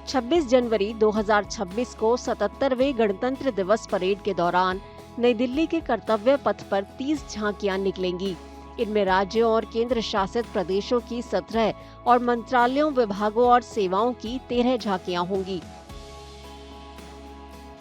26 जनवरी 2026 को 77वें गणतंत्र दिवस परेड के दौरान नई दिल्ली के कर्तव्य पथ पर 30 झांकियां निकलेंगी। इनमें राज्यों और केंद्र शासित प्रदेशों की 17 और मंत्रालयों, विभागों और सेवाओं की 13 झांकियां होंगी।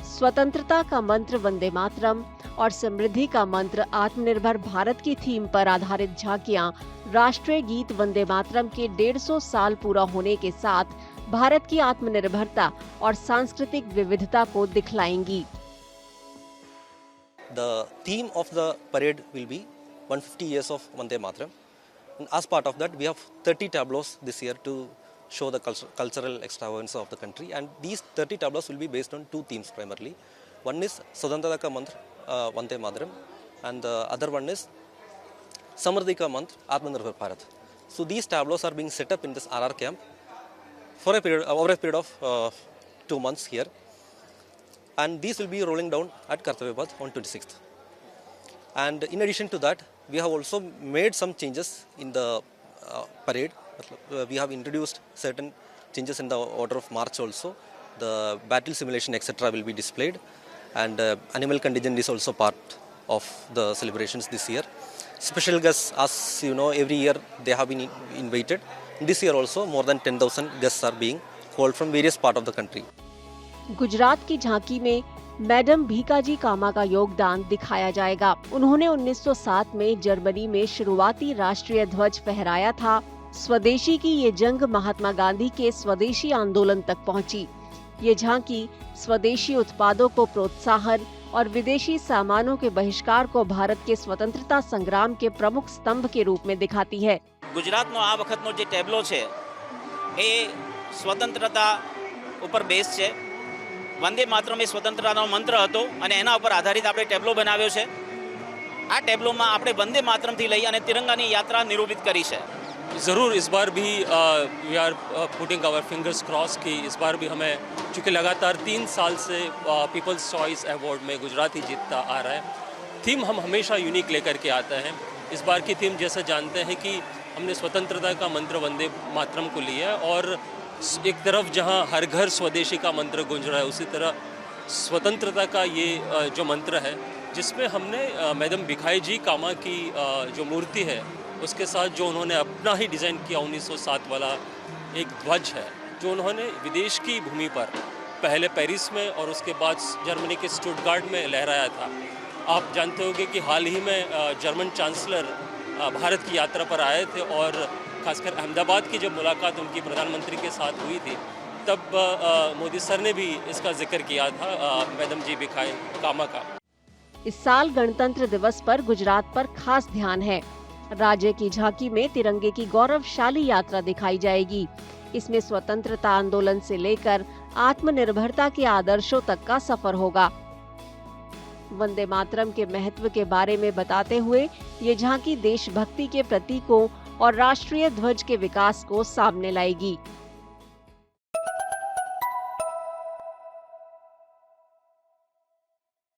स्वतंत्रता का मंत्र वंदे मातरम और समृद्धि का मंत्र आत्मनिर्भर भारत की थीम पर आधारित झांकियां राष्ट्रीय गीत वंदे मातरम के 150 साल पूरा होने के साथ भारत की आत्मनिर्भरता और सांस्कृतिक विविधता को दिखलाएंगी। The theme of the parade will be 150 years of Vande Mataram. And as part of that, we have 30 tableaus this year to show the cultural extravagance of the country. And these 30 tableaus will be based on two themes primarily. One is Swatantrata ka mantra, Vande Mataram, and the other one is Samriddhi ka mantra, Atmanirbhar Bharat. So these tableaus are being set up in this RR camp for over a period of 2 months here. And these will be rolling down at Kartavya Path on 26th. And in addition to that, we have also made some changes in the parade. We have introduced certain changes in the order of march also. The battle simulation etc. will be displayed, and animal contingent is also part of the celebrations this year. Special guests, as you know, every year they have been invited. This year also more than 10,000 guests are being called from various parts of the country. Gujarat की झांकी में madam Bhikaji कामा का योगदान दिखाया जाएगा। उन्होंने 1907 में Germany में शुरुआती राष्ट्रीय ध्वज फहराया था। स्वदेशी की ये जंग महात्मा गांधी के स्वदेशी आंदोलन तक पहुंची। ये झांकी स्वदेशी उत्पादों को प्रोत्साहन और विदेशी सामानों के बहिष्कार को भारत के स्वतंत्रता संग्राम के प्रमुख स्तंभ के रूप में दिखाती है। गुजरातનો આ વખતનો જે ટેબ્લો છે એ સ્વતંત્રતા ઉપર બેઝ છે। વંદે માતરમ એ સ્વતંત્રતાનો મંત્ર હતો અને એના ઉપર આધારિત આપણે ટેબ્લો બનાવ્યો છે। આ ટેબ્લોમાં આપણે વંદે માતરમથી લઈ અને તિરંગાની यात्रा निरूपित करी છે। ज़रूर इस बार भी we are putting our fingers cross कि इस बार भी हमें, चूँकि लगातार 3 साल से पीपल्स चॉइस अवार्ड में गुजरात ही जीतता आ रहा है। थीम हम हमेशा यूनिक लेकर के आते हैं। इस बार की थीम जैसा जानते हैं कि हमने स्वतंत्रता का मंत्र वंदे मातरम को लिया है, और एक तरफ जहां हर घर स्वदेशी का मंत्र गूंज रहा है, उसी तरह स्वतंत्रता का ये जो मंत्र है, जिसमें हमने मैडम भिखाई जी कामा की जो मूर्ति है उसके साथ जो उन्होंने अपना ही डिज़ाइन किया 1907 वाला एक ध्वज है, जो उन्होंने विदेश की भूमि पर पहले पेरिस में और उसके बाद जर्मनी के स्टुटगार्ट में लहराया था। आप जानते होंगे कि हाल ही में जर्मन चांसलर भारत की यात्रा पर आए थे, और खासकर अहमदाबाद की जब मुलाकात उनकी प्रधानमंत्री के साथ हुई थी, तब मोदी सर ने भी इसका जिक्र किया था मैडम जी भिखाई कामा का। इस साल गणतंत्र दिवस पर गुजरात पर खास ध्यान है। राज्य की झांकी में तिरंगे की गौरवशाली यात्रा दिखाई जाएगी। इसमें स्वतंत्रता आंदोलन से लेकर आत्मनिर्भरता के आदर्शों तक का सफर होगा। वंदे मातरम के महत्व के बारे में बताते हुए ये झांकी देशभक्ति के प्रतीकों और राष्ट्रीय ध्वज के विकास को सामने लाएगी।